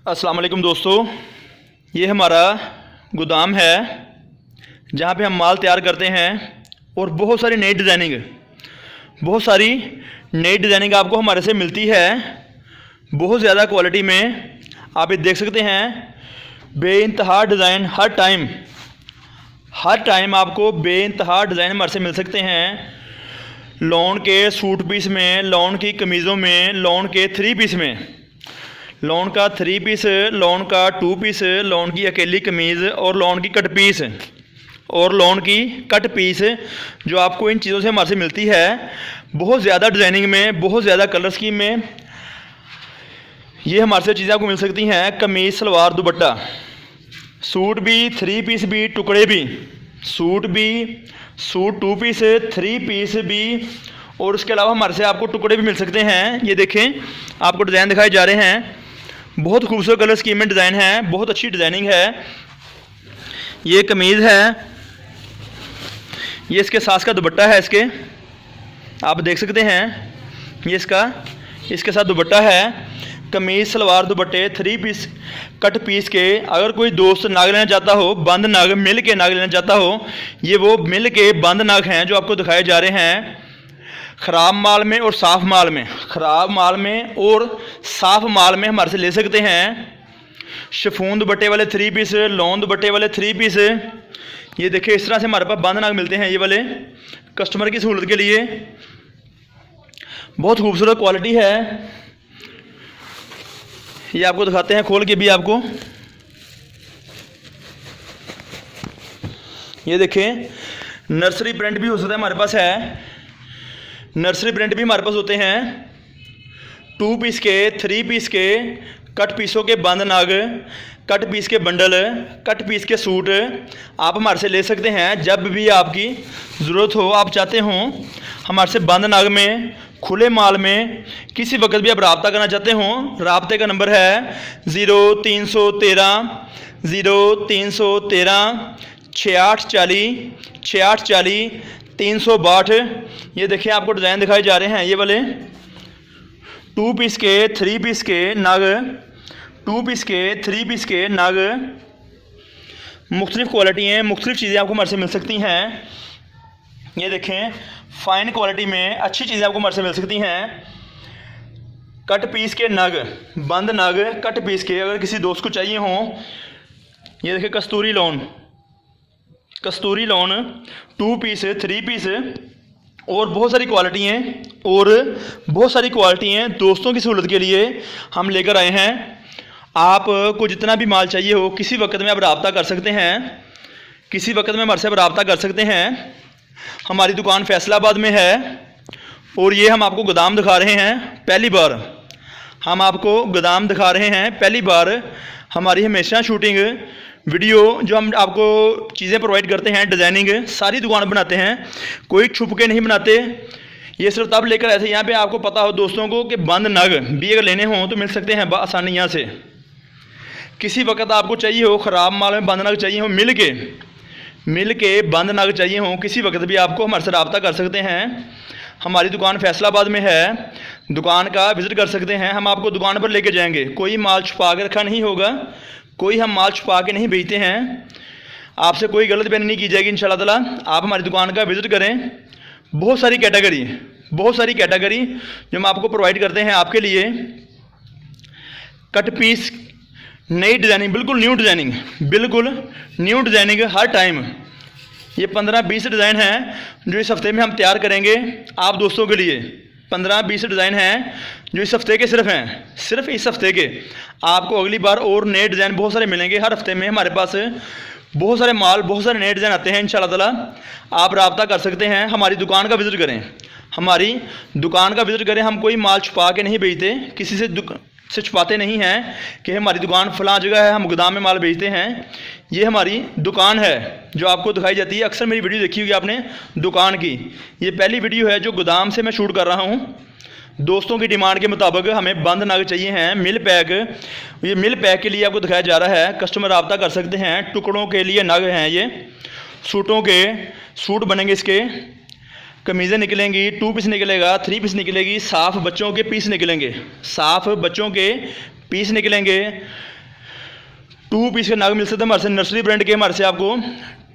अस्सलाम वालेकुम दोस्तों, ये हमारा गोदाम है जहाँ पे हम माल तैयार करते हैं और बहुत सारी नई डिज़ाइनिंग आपको हमारे से मिलती है बहुत ज़्यादा क्वालिटी में। आप ये देख सकते हैं, बेइंतहा डिज़ाइन हर टाइम आपको बेइंतहा डिज़ाइन हमारे से मिल सकते हैं। लॉन के सूट पीस में, लॉन की कमीज़ों में, लॉन के थ्री पीस में, लॉन का थ्री पीस, लॉन का टू पीस, लॉन की अकेली कमीज़ और लॉन की कट पीस जो आपको इन चीज़ों से हमारे से मिलती है बहुत ज़्यादा डिज़ाइनिंग में, बहुत ज़्यादा कलर स्कीम में। ये हमारे से चीज़ें आपको मिल सकती हैं। कमीज़, सलवार, दुपट्टा, सूट भी, थ्री पीस भी, टुकड़े भी, suit two piece, three piece भी, और उसके अलावा हमारे से आपको टुकड़े भी मिल सकते हैं। ये देखें, आपको डिज़ाइन दिखाए जा रहे हैं, बहुत खूबसूरत कलर स्कीम में डिज़ाइन है, बहुत अच्छी डिज़ाइनिंग है। ये कमीज़ है, ये इसके साथ का दुपट्टा है, इसके आप देख सकते हैं, ये इसके साथ दुपट्टा है। कमीज़, सलवार, दुपट्टे, थ्री पीस कट पीस के। अगर कोई दोस्त नाग लेना चाहता हो, बंद नाग, मिल के नाग लेना चाहता हो, ये वो मिल के बंद नाग हैं जो आपको दिखाए जा रहे हैं। ख़राब माल में और साफ़ माल में, हमारे से ले सकते हैं। शिफॉन दुपट्टे वाले थ्री पीस, लॉन दुपट्टे वाले थ्री पीस, ये देखिए इस तरह से हमारे पास बंद नाग मिलते हैं। ये वाले कस्टमर की सहूलत के लिए बहुत खूबसूरत क्वालिटी है। ये आपको दिखाते हैं खोल के भी आपको। ये देखें, नर्सरी प्रिंट भी हो सकता है, हमारे पास है। नर्सरी प्रिंट भी हमारे पास होते हैं। टू पीस के, थ्री पीस के, कट पीसों के बंद नाग, कट पीस के बंडल, कट पीस के सूट आप हमारे से ले सकते हैं। जब भी आपकी ज़रूरत हो, आप चाहते हो हमारे से बंद नाग में, खुले माल में, किसी वक्त भी आप रब्ता करना चाहते हो, रब्ते का नंबर है 0313 6840 362। ये देखिए, आपको डिज़ाइन दिखाए जा रहे हैं। ये वाले टू पीस के, थ्री पीस के नग, टू पीस के, थ्री पीस के नग, मुख्तलिफ़ क्वालिटी हैं, मुख्तलिफ़ चीज़ें आपको हमारे से मिल सकती हैं। ये देखें, फ़ाइन क्वालिटी में अच्छी चीज़ें आपको हमारे से मिल सकती हैं। कट पीस के नग, बंद नग, कट पीस के, अगर किसी दोस्त को चाहिए हो। ये देखिए, Kasturi lawn, two piece, three piece, और बहुत सारी क्वालिटी हैं। दोस्तों की सहूलत के लिए हम लेकर आए हैं। आपको जितना भी माल चाहिए हो, किसी वक्त में आप रब्ता कर सकते हैं, हमारे से सकते हैं। हमारी दुकान फैसलाबाद में है और ये हम आपको गोदाम दिखा रहे हैं पहली बार। हमारी हमेशा शूटिंग वीडियो जो हम आपको चीज़ें प्रोवाइड करते हैं, डिज़ाइनिंग सारी दुकान बनाते हैं, कोई छुप के नहीं बनाते। ये सिर्फ तब लेकर आए थे यहाँ पे आपको पता हो दोस्तों को कि बंद नग भी अगर लेने हों तो मिल सकते हैं आसानी यहाँ से। किसी वक्त आपको चाहिए हो, ख़राब माल में बंद नग चाहिए हो, मिल के बंद नग चाहिए हो, किसी वक्त भी आपको हमारे से रब्ता कर सकते हैं। हमारी दुकान फैसलाबाद में है, दुकान का विज़िट कर सकते हैं। हम आपको दुकान पर लेके जाएंगे, कोई माल छुपा के रखा नहीं होगा, हम माल छुपा के नहीं बेचते हैं। आपसे कोई गलत बयानी नहीं की जाएगी इंशाल्लाह ताला। आप हमारी दुकान का विज़िट करें। बहुत सारी कैटेगरी जो हम आपको प्रोवाइड करते हैं आपके लिए। कट पीस, नई डिज़ाइनिंग, बिल्कुल न्यू डिज़ाइनिंग हर टाइम। ये 15-20 डिज़ाइन हैं जो इस हफ़्ते में हम तैयार करेंगे आप दोस्तों के लिए। 15-20 डिज़ाइन हैं जो इस हफ़्ते के सिर्फ इस हफ़्ते के। आपको अगली बार और नए डिज़ाइन बहुत सारे मिलेंगे। हर हफ़्ते में हमारे पास बहुत सारे नए डिज़ाइन आते हैं इंशाल्लाह ताला। आप रब्ता कर सकते हैं, हमारी दुकान का विज़िट करें। हम कोई माल छुपा के नहीं बेचते, किसी से छुपाते नहीं हैं कि हमारी दुकान फ़लाँ जगह है, हम गोदाम में माल बेचते हैं। ये हमारी दुकान है जो आपको दिखाई जाती है। अक्सर मेरी वीडियो देखी होगी आपने दुकान की। ये पहली वीडियो है जो गोदाम से मैं शूट कर रहा हूँ। दोस्तों की डिमांड के मुताबिक हमें बंद नग चाहिए हैं, मिल पैक। ये मिल पैक के लिए आपको दिखाया जा रहा है, कस्टमर रब्ता कर सकते हैं। टुकड़ों के लिए नग हैं ये, सूटों के सूट बनेंगे, इसके कमीज़ें निकलेंगी, टू पीस निकलेगा, थ्री पीस निकलेगी, साफ़ बच्चों के पीस निकलेंगे, साफ़ बच्चों के पीस निकलेंगे। 2 पीस के नाग मिल सकते हैं हमारे से नर्सरी ब्रांड के, हमारे से आपको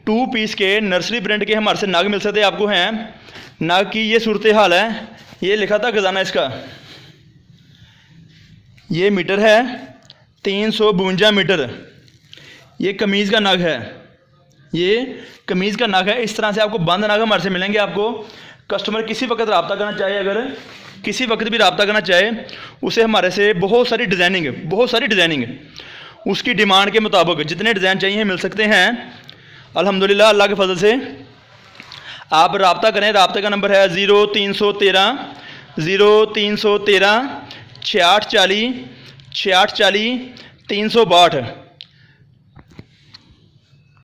2 पीस के नर्सरी ब्रांड के हमारे से नाग मिल सकते हैं आपको हैं। नाग की ये सूरत हाल है। ये लिखा था खजाना इसका, ये मीटर है 352 मीटर। ये कमीज़ का नाग है, ये कमीज़ का नाग है। इस तरह से आपको बंद नाग हमारे से मिलेंगे। आपको कस्टमर किसी वक्त रब्ता करना चाहे, अगर किसी वक्त भी रब्ता करना चाहे, उसे हमारे से बहुत सारी डिज़ाइनिंग उसकी डिमांड के मुताबिक जितने डिज़ाइन चाहिए मिल सकते हैं अल्हम्दुलिल्लाह अल्लाह के फजल से। आप रब्ता करें। रब्ते का नंबर है 0313 6840 362।